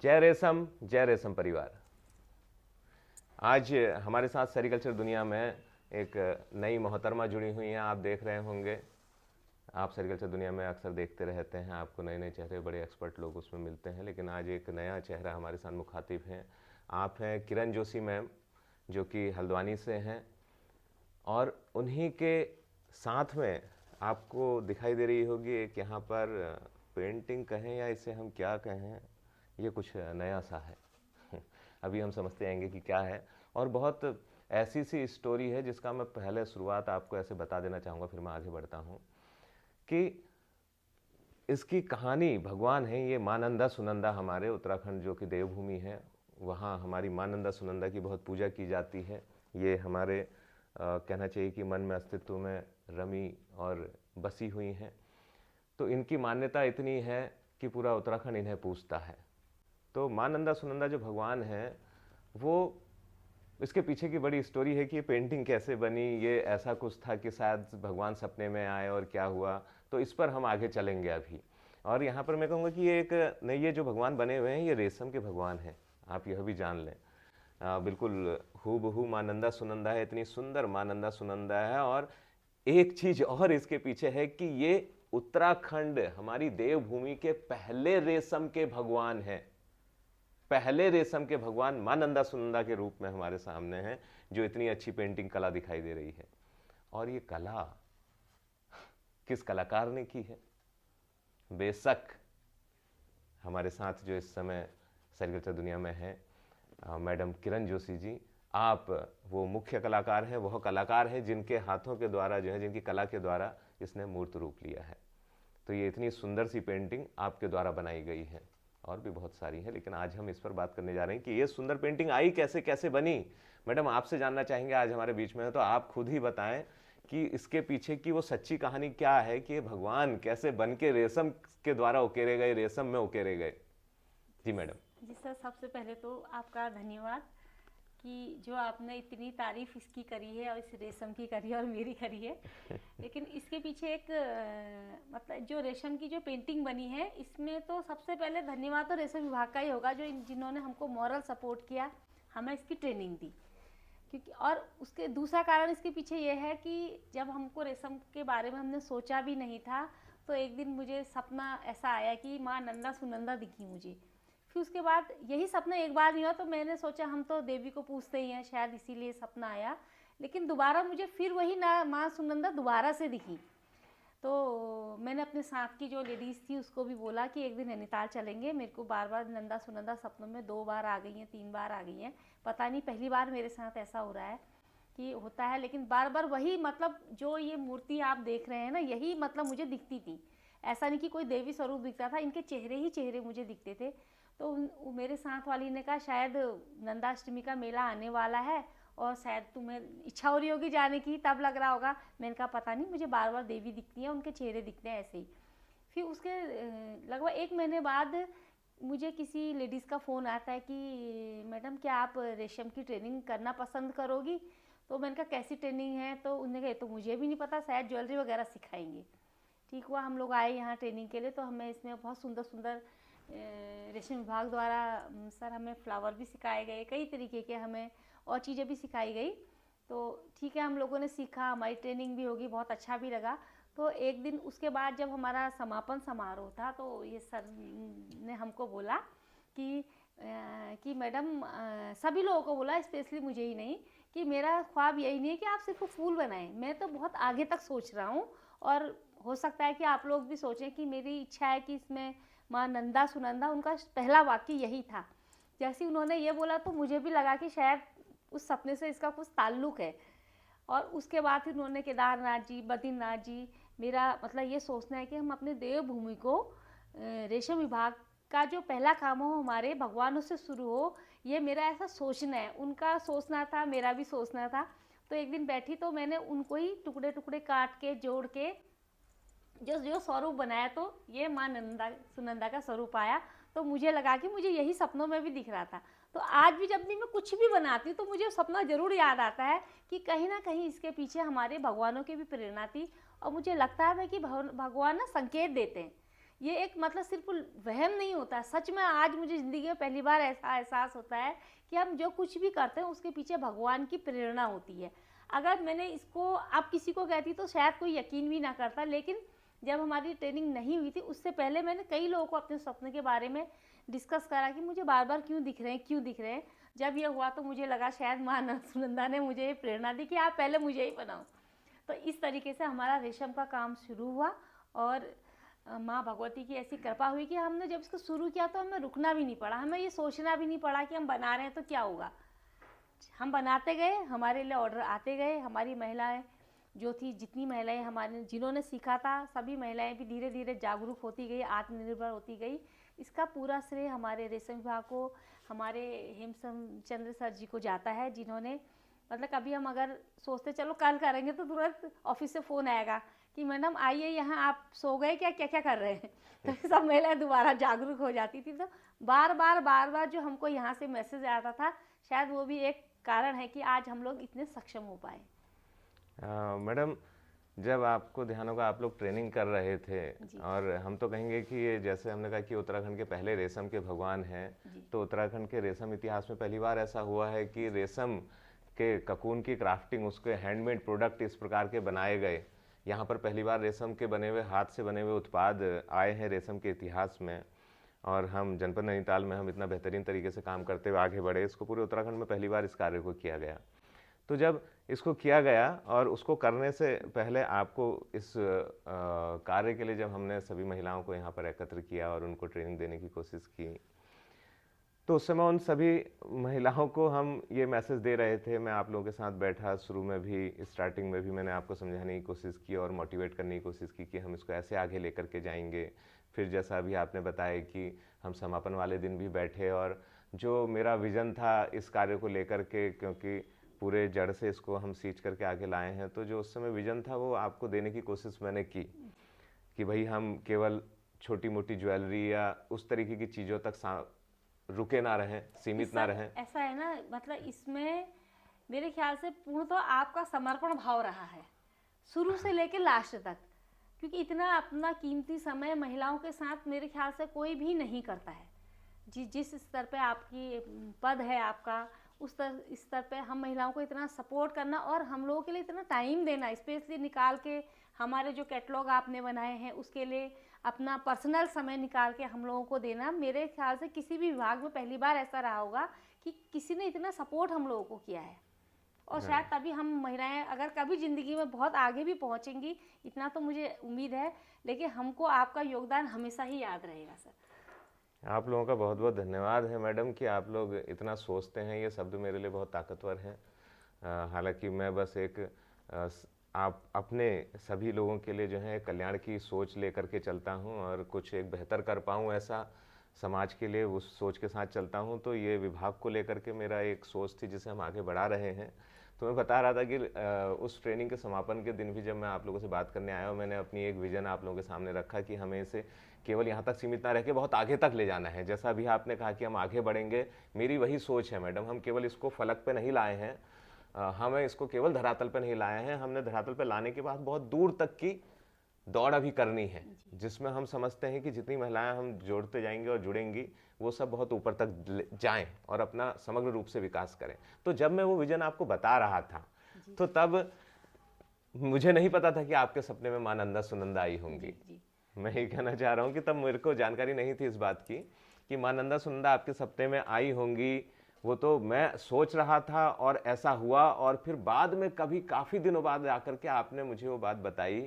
जय रेशम परिवार। आज हमारे साथ सेरिकल्चर दुनिया में एक नई मोहतरमा जुड़ी हुई हैं। आप देख रहे होंगे, आप सेरिकल्चर दुनिया में अक्सर देखते रहते हैं, आपको नए नए चेहरे, बड़े एक्सपर्ट लोग उसमें मिलते हैं, लेकिन आज एक नया चेहरा हमारे साथ मुखातिब हैं। आप हैं किरण जोशी मैम, जो कि हल्द्वानी से हैं, और उन्हीं के साथ में आपको दिखाई दे रही होगी एक यहाँ पर पेंटिंग कहें या इसे हम क्या कहें, ये कुछ नया सा है। अभी हम समझते आएंगे कि क्या है, और बहुत ऐसी सी स्टोरी है जिसका मैं पहले शुरुआत आपको ऐसे बता देना चाहूँगा, फिर मैं आगे बढ़ता हूँ कि इसकी कहानी भगवान है। ये माँ नंदा सुनंदा, हमारे उत्तराखंड जो कि देवभूमि है, वहाँ हमारी माँ नंदा सुनंदा की बहुत पूजा की जाती है। ये हमारे कहना चाहिए कि मन में अस्तित्व में रमी और बसी हुई हैं। तो इनकी मान्यता इतनी है कि पूरा उत्तराखंड इन्हें पूजता है। तो माँ नंदा सुनंदा जो भगवान है, वो इसके पीछे की बड़ी स्टोरी है कि ये पेंटिंग कैसे बनी, ये ऐसा कुछ था कि शायद भगवान सपने में आए और क्या हुआ, तो इस पर हम आगे चलेंगे अभी। और यहाँ पर मैं कहूँगा कि ये जो भगवान बने हुए हैं, ये रेशम के भगवान हैं, आप यह भी जान लें। बिल्कुल हूबहू माँ नंदा सुनंदा है, इतनी सुंदर माँ नंदा सुनंदा है। और एक चीज और इसके पीछे है कि ये उत्तराखंड, हमारी देवभूमि के पहले रेशम के भगवान हैं। पहले रेशम के भगवान माँ नंदा सुनंदा के रूप में हमारे सामने हैं, जो इतनी अच्छी पेंटिंग कला दिखाई दे रही है। और ये कला किस कलाकार ने की है? बेशक हमारे साथ जो इस समय सेरिकल्चर दुनिया में है मैडम किरण जोशी जी, आप वो मुख्य कलाकार हैं, वह कलाकार हैं जिनके हाथों के द्वारा जो है, जिनकी कला के द्वारा इसने मूर्त रूप लिया है। तो ये इतनी सुंदर सी पेंटिंग आपके द्वारा बनाई गई है, और भी बहुत सारी है, लेकिन आज हम इस पर बात करने जा रहे हैं कि ये सुंदर पेंटिंग आई कैसे, कैसे बनी। मैडम आपसे जानना चाहेंगे, आज हमारे बीच में है तो आप खुद ही बताएं कि इसके पीछे की वो सच्ची कहानी क्या है, कि ये भगवान कैसे बन के रेशम के द्वारा उकेरे गए, रेशम में उकेरे गए। जी मैडम। जी सर, सबसे पहले तो आपका धन्यवाद कि जो आपने इतनी तारीफ इसकी करी है, और इस रेशम की करी है और मेरी करी है। लेकिन इसके पीछे एक मतलब जो रेशम की जो पेंटिंग बनी है, इसमें तो सबसे पहले धन्यवाद तो रेशम विभाग का ही होगा, जो जिन्होंने हमको मॉरल सपोर्ट किया, हमें इसकी ट्रेनिंग दी। क्योंकि और उसके दूसरा कारण इसके पीछे ये है कि जब हमको रेशम के बारे में हमने सोचा भी नहीं था, तो एक दिन मुझे सपना ऐसा आया कि माँ नंदा सुनंदा दिखी मुझे। फिर उसके बाद यही सपना एक बार नहीं हुआ, तो मैंने सोचा हम तो देवी को पूजते ही हैं, शायद इसीलिए सपना आया। लेकिन दोबारा मुझे फिर वही ना माँ सुनंदा दोबारा से दिखी। तो मैंने अपने साथ की जो लेडीज़ थी उसको भी बोला कि एक दिन नैनीताल चलेंगे। मेरे को बार बार नंदा सुनंदा सपनों में 2 बार आ गई हैं, 3 बार आ गई हैं, पता नहीं पहली बार मेरे साथ ऐसा हो रहा है कि होता है। लेकिन बार बार वही, मतलब जो ये मूर्ति आप देख रहे हैं ना, यही मतलब मुझे दिखती थी। ऐसा नहीं कि कोई देवी स्वरूप दिखता था, इनके चेहरे ही चेहरे मुझे दिखते थे। तो मेरे साथ वाली ने कहा शायद नंदाष्टमी का मेला आने वाला है और शायद तुम्हें इच्छा हो रही होगी जाने की, तब लग रहा होगा। मैंने कहा पता नहीं, मुझे बार बार देवी दिखती है, उनके चेहरे दिखते हैं ऐसे ही। फिर उसके लगभग 1 महीने बाद मुझे किसी लेडीज़ का फ़ोन आता है कि मैडम क्या आप रेशम की ट्रेनिंग करना पसंद करोगी? तो मैंने कहा कैसी ट्रेनिंग है? तो उन्होंने कहा तो मुझे भी नहीं पता, शायद ज्वेलरी वगैरह सिखाएंगे। ठीक हुआ, हम लोग आए यहाँ ट्रेनिंग के लिए। तो हमें इसमें बहुत सुंदर सुंदर रेशम विभाग द्वारा सर हमें फ्लावर भी सिखाए गए, कई तरीके के हमें और चीज़ें भी सिखाई गई। तो ठीक है, हम लोगों ने सीखा, हमारी ट्रेनिंग भी होगी, बहुत अच्छा भी लगा। तो एक दिन उसके बाद जब हमारा समापन समारोह था, तो ये सर ने हमको बोला कि मैडम, सभी लोगों को बोला, स्पेशली मुझे ही नहीं, कि मेरा ख्वाब यही नहीं है कि आप सिर्फ फूल बनाएं, मैं तो बहुत आगे तक सोच रहा हूँ। और हो सकता है कि आप लोग भी सोचें कि मेरी इच्छा है कि इसमें माँ नंदा सुनंदा, उनका पहला वाक्य यही था। जैसे उन्होंने ये बोला तो मुझे भी लगा कि शायद उस सपने से इसका कुछ ताल्लुक है। और उसके बाद फिर उन्होंने केदारनाथ जी, बद्रीनाथ जी, मेरा मतलब ये सोचना है कि हम अपने देवभूमि को रेशम विभाग का जो पहला काम हो हमारे भगवानों से शुरू हो, ये मेरा ऐसा सोचना है। उनका सोचना था, मेरा भी सोचना था। तो एक दिन बैठी तो मैंने उनको ही टुकड़े टुकड़े काट के जोड़ के जो स्वरूप बनाया, तो ये माँ नंदा सुनंदा का स्वरूप आया। तो मुझे लगा कि मुझे यही सपनों में भी दिख रहा था। तो आज भी जब भी मैं कुछ भी बनाती हूँ तो मुझे सपना ज़रूर याद आता है कि कहीं ना कहीं इसके पीछे हमारे भगवानों की भी प्रेरणा थी। और मुझे लगता है कि भगवान ना संकेत देते हैं। ये एक मतलब सिर्फ वहम नहीं होता है, सच में आज मुझे ज़िंदगी में पहली बार ऐसा एहसास होता है कि हम जो कुछ भी करते हैं उसके पीछे भगवान की प्रेरणा होती है। अगर मैंने इसको अब किसी को कहती तो शायद कोई यकीन भी ना करता, लेकिन जब हमारी ट्रेनिंग नहीं हुई थी उससे पहले मैंने कई लोगों को अपने सपने के बारे में डिस्कस करा कि मुझे बार बार क्यों दिख रहे हैं, क्यों दिख रहे हैं। जब ये हुआ तो मुझे लगा शायद माँ सुनंदा ने मुझे ये प्रेरणा दी कि आप पहले मुझे ही बनाओ। तो इस तरीके से हमारा रेशम का काम शुरू हुआ और माँ भगवती की ऐसी कृपा हुई कि हमने जब इसको शुरू किया तो हमें रुकना भी नहीं पड़ा, हमें ये सोचना भी नहीं पड़ा कि हम बना रहे हैं तो क्या होगा। हम बनाते गए, हमारे लिए ऑर्डर आते गए। हमारी महिलाएं जो थी, जितनी महिलाएं हमारे जिन्होंने सीखा था, सभी महिलाएं भी धीरे धीरे जागरूक होती गई, आत्मनिर्भर होती गई। इसका पूरा श्रेय हमारे रेशम विभाग को, हमारे हेमचंद्र सर जी को जाता है, जिन्होंने मतलब कभी हम अगर सोचते चलो कल करेंगे तो तुरंत ऑफिस से फ़ोन आएगा कि मैडम आइए यहाँ, आप सो गए क्या, क्या क्या कर रहे हैं। तो सब महिलाएं दोबारा जागरूक हो जाती थी। तो बार बार जो हमको यहाँ से मैसेज आता था, शायद वो भी एक कारण है कि आज हम लोग इतने सक्षम हो पाए। मैडम, जब आपको ध्यान होगा आप लोग ट्रेनिंग कर रहे थे, और हम तो कहेंगे कि ये जैसे हमने कहा कि उत्तराखंड के पहले रेशम के भगवान हैं, तो उत्तराखंड के रेशम इतिहास में पहली बार ऐसा हुआ है कि रेशम के ककून की क्राफ्टिंग, उसके हैंडमेड प्रोडक्ट इस प्रकार के बनाए गए। यहाँ पर पहली बार रेशम के बने हुए, हाथ से बने हुए उत्पाद आए हैं रेशम के इतिहास में। और हम जनपद नैनीताल में हम इतना बेहतरीन तरीके से काम करते हुए आगे बढ़े। इसको पूरे उत्तराखंड में पहली बार इस कार्य को किया गया। तो जब इसको किया गया और उसको करने से पहले आपको इस कार्य के लिए जब हमने सभी महिलाओं को यहाँ पर एकत्र किया और उनको ट्रेनिंग देने की कोशिश की, तो उस समय उन सभी महिलाओं को हम ये मैसेज दे रहे थे। मैं आप लोगों के साथ बैठा, शुरू में भी, स्टार्टिंग में भी मैंने आपको समझाने की कोशिश की और मोटिवेट करने की कोशिश की कि हम इसको ऐसे आगे लेकर के जाएंगे। फिर जैसा अभी आपने बताया कि हम समापन वाले दिन भी बैठे, और जो मेरा विज़न था इस कार्य को लेकर के, क्योंकि पूरे जड़ से इसको हम सींच करके आगे लाए हैं, तो जो उस समय विज़न था वो आपको देने की कोशिश मैंने की कि भाई हम केवल छोटी मोटी ज्वेलरी या उस तरीके की चीज़ों तक रुके ना रहें, सीमित ना रहें। ऐसा है ना, मतलब इसमें मेरे ख्याल से पूर्ण तो आपका समर्पण भाव रहा है शुरू से लेकर लास्ट तक, क्योंकि इतना अपना कीमती समय महिलाओं के साथ मेरे ख्याल से कोई भी नहीं करता है। जिस स्तर पे आपकी पद है आपका, उस स्तर पे हम महिलाओं को इतना सपोर्ट करना और हम लोगों के लिए इतना टाइम देना, स्पेशली निकाल के हमारे जो कैटलॉग आपने बनाए हैं उसके लिए अपना पर्सनल समय निकाल के हम लोगों को देना, मेरे ख्याल से किसी भी विभाग में पहली बार ऐसा रहा होगा कि किसी ने इतना सपोर्ट हम लोगों को किया है। और शायद तभी हम महिलाएं अगर कभी ज़िंदगी में बहुत आगे भी पहुंचेंगी, इतना तो मुझे उम्मीद है, लेकिन हमको आपका योगदान हमेशा ही याद रहेगा सर। आप लोगों का बहुत बहुत धन्यवाद है मैडम कि आप लोग इतना सोचते हैं। ये शब्द मेरे लिए बहुत ताकतवर हैं। हालांकि मैं बस एक आप अपने सभी लोगों के लिए जो है कल्याण की सोच लेकर के चलता हूं, और कुछ एक बेहतर कर पाऊं ऐसा समाज के लिए उस सोच के साथ चलता हूं। तो ये विभाग को लेकर के मेरा एक सोच थी जिसे हम आगे बढ़ा रहे हैं। तो मैं बता रहा था कि उस ट्रेनिंग के समापन के दिन भी जब मैं आप लोगों से बात करने आया, मैंने अपनी एक विज़न आप लोगों के सामने रखा कि हमें इसे केवल यहाँ तक सीमित ना रह के बहुत आगे तक ले जाना है। जैसा अभी आपने कहा कि हम आगे बढ़ेंगे, मेरी वही सोच है मैडम। हम केवल इसको फलक पे नहीं लाए हैं, हमें इसको केवल धरातल पे नहीं लाए हैं। हमने धरातल पे लाने के बाद बहुत दूर तक की दौड़ अभी करनी है, जिसमें हम समझते हैं कि जितनी महिलाएं हम जोड़ते जाएंगे और जुड़ेंगी, वो सब बहुत ऊपर तक जाएं और अपना समग्र रूप से विकास करें। तो जब मैं वो विजन आपको बता रहा था, तो तब मुझे नहीं पता था कि आपके सपने में मां नंदा सुनंदा आई होंगी। मैं ये कहना चाह रहा हूँ कि तब मेरे को जानकारी नहीं थी इस बात की कि मां नंदा सुनंदा आपके सपने में आई होंगी। वो तो मैं सोच रहा था और ऐसा हुआ, और फिर बाद में कभी काफ़ी दिनों बाद आकर के आपने मुझे वो बात बताई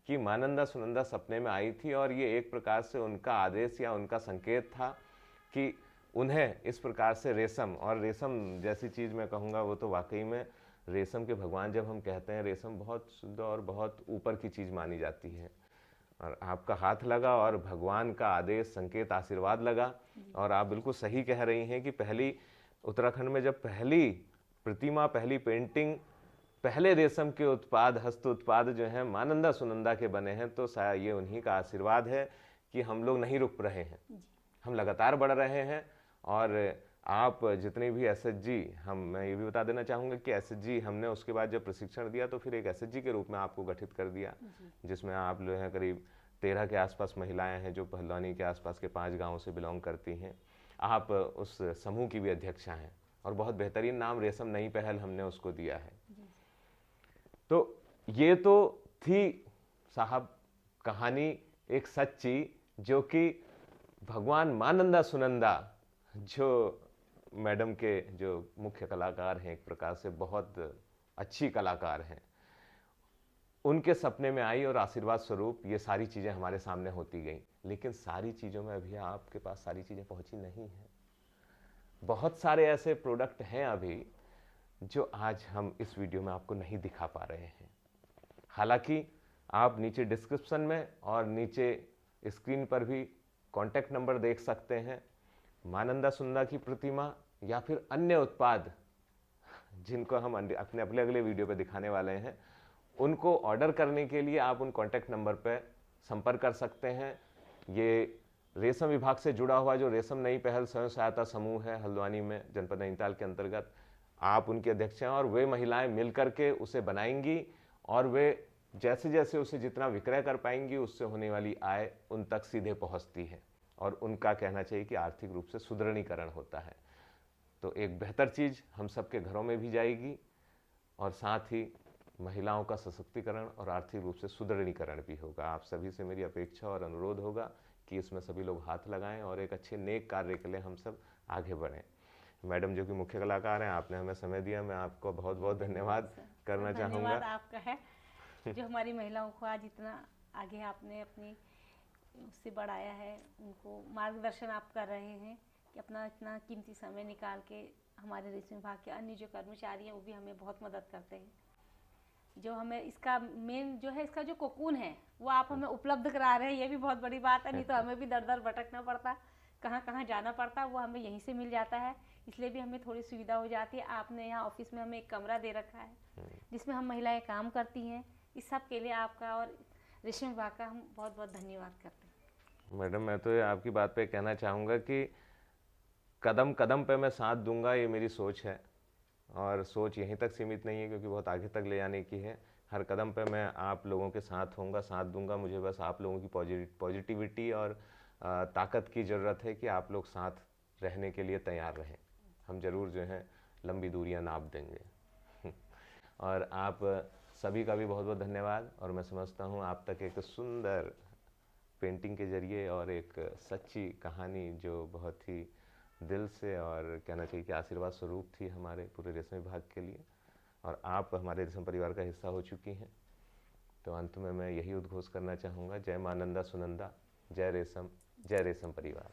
कि मां नंदा सुनंदा सपने में आई थी, और ये एक प्रकार से उनका आदेश या उनका संकेत था कि उन्हें इस प्रकार से रेशम, और रेशम जैसी चीज़ मैं कहूँगा वो तो वाकई में रेशम के भगवान जब हम कहते हैं, रेशम बहुत शुद्ध और बहुत ऊपर की चीज़ मानी जाती है। और आपका हाथ लगा और भगवान का आदेश, संकेत, आशीर्वाद लगा। और आप बिल्कुल सही कह रही हैं कि पहली उत्तराखंड में जब पहली प्रतिमा, पहली पेंटिंग, पहले रेशम के उत्पाद, हस्त उत्पाद जो हैं मां नंदा सुनंदा के बने हैं, तो शायद ये उन्हीं का आशीर्वाद है कि हम लोग नहीं रुक रहे हैं, हम लगातार बढ़ रहे हैं। और आप जितने भी एसएचजी, मैं ये भी बता देना चाहूँगा कि एसएचजी हमने उसके बाद जब प्रशिक्षण दिया तो फिर एक एसएचजी के रूप में आपको गठित कर दिया, जिसमें आप लोग हैं करीब 13 के आसपास महिलाएं हैं जो हल्द्वानी के आसपास के 5 गांवों से बिलोंग करती हैं। आप उस समूह की भी अध्यक्षा हैं और बहुत बेहतरीन नाम रेशम नई पहल हमने उसको दिया है। तो ये तो थी साहब कहानी एक सच्ची, जो कि भगवान मानंदा सुनंदा जो मैडम के जो मुख्य कलाकार हैं, एक प्रकार से बहुत अच्छी कलाकार हैं, उनके सपने में आई और आशीर्वाद स्वरूप ये सारी चीज़ें हमारे सामने होती गई। लेकिन सारी चीज़ों में अभी आपके पास सारी चीज़ें पहुंची नहीं हैं। बहुत सारे ऐसे प्रोडक्ट हैं अभी जो आज हम इस वीडियो में आपको नहीं दिखा पा रहे हैं। हालांकि आप नीचे डिस्क्रिप्शन में और नीचे स्क्रीन पर भी कॉन्टैक्ट नंबर देख सकते हैं। मानंदा सुनंदा की प्रतिमा या फिर अन्य उत्पाद जिनको हम अपने अगले वीडियो पे दिखाने वाले हैं, उनको ऑर्डर करने के लिए आप उन कॉन्टैक्ट नंबर पर संपर्क कर सकते हैं। ये रेशम विभाग से जुड़ा हुआ जो रेशम नई पहल स्वयं सहायता समूह है हल्द्वानी में, जनपद नैनीताल के अंतर्गत, आप उनके अध्यक्ष हैं और वे महिलाएं मिल करके उसे बनाएंगी और वे जैसे जैसे उसे जितना विक्रय कर पाएंगी उससे होने वाली आय उन तक सीधे पहुंचती है और उनका कहना चाहिए कि आर्थिक रूप से सुदृढ़ीकरण होता है। तो एक बेहतर चीज़ हम सबके घरों में भी जाएगी और साथ ही महिलाओं का सशक्तिकरण और आर्थिक रूप से सुदृढ़ीकरण भी होगा। आप सभी से मेरी अपेक्षा और अनुरोध होगा कि इसमें सभी लोग हाथ लगाएं और एक अच्छे नेक कार्य के लिए हम सब आगे बढ़ें। मैडम जो कि मुख्य कलाकार हैं, आपने हमें समय दिया, मैं आपको बहुत बहुत धन्यवाद करना चाहूँगा। धन्यवाद आपका है जो हमारी महिलाओं को आज इतना आगे आपने अपनी उससे बढ़ाया है, उनको मार्गदर्शन आप कर रहे हैं कि अपना इतना कीमती समय निकाल के हमारे रेशम विभाग के अन्य जो कर्मचारी हैं वो भी हमें बहुत मदद करते हैं। जो हमें इसका मेन जो है, इसका जो कोकून है वो आप हमें उपलब्ध करा रहे हैं, ये भी बहुत बड़ी बात है। नहीं तो हमें भी दर दर भटकना पड़ता, कहाँ कहाँ जाना पड़ता, वो हमें यहीं से मिल जाता है, इसलिए भी हमें थोड़ी सुविधा हो जाती है। आपने यहाँ ऑफिस में हमें एक कमरा दे रखा है जिसमें हम महिलाएं काम करती हैं। इस सब के लिए आपका और रेशम विभाग का हम बहुत बहुत धन्यवाद करते हैं। मैडम मैं तो आपकी बात पे कहना चाहूँगा कि कदम कदम पे मैं साथ दूंगा, ये मेरी सोच है और सोच यहीं तक सीमित नहीं है क्योंकि बहुत आगे तक ले जाने की है। हर कदम पे मैं आप लोगों के साथ होऊंगा, साथ दूंगा। मुझे बस आप लोगों की पॉजिटिविटी और ताकत की ज़रूरत है कि आप लोग साथ रहने के लिए तैयार रहें। हम ज़रूर जो है लंबी दूरियां नाप देंगे और आप सभी का भी बहुत बहुत धन्यवाद। और मैं समझता हूँ आप तक एक सुंदर पेंटिंग के जरिए और एक सच्ची कहानी जो बहुत ही दिल से और कहना चाहिए कि आशीर्वाद स्वरूप थी हमारे पूरे रेशम विभाग के लिए, और आप हमारे रेशम परिवार का हिस्सा हो चुकी हैं। तो अंत में मैं यही उद्घोष करना चाहूँगा, जय मानंदा सुनंदा, जय रेशम परिवार।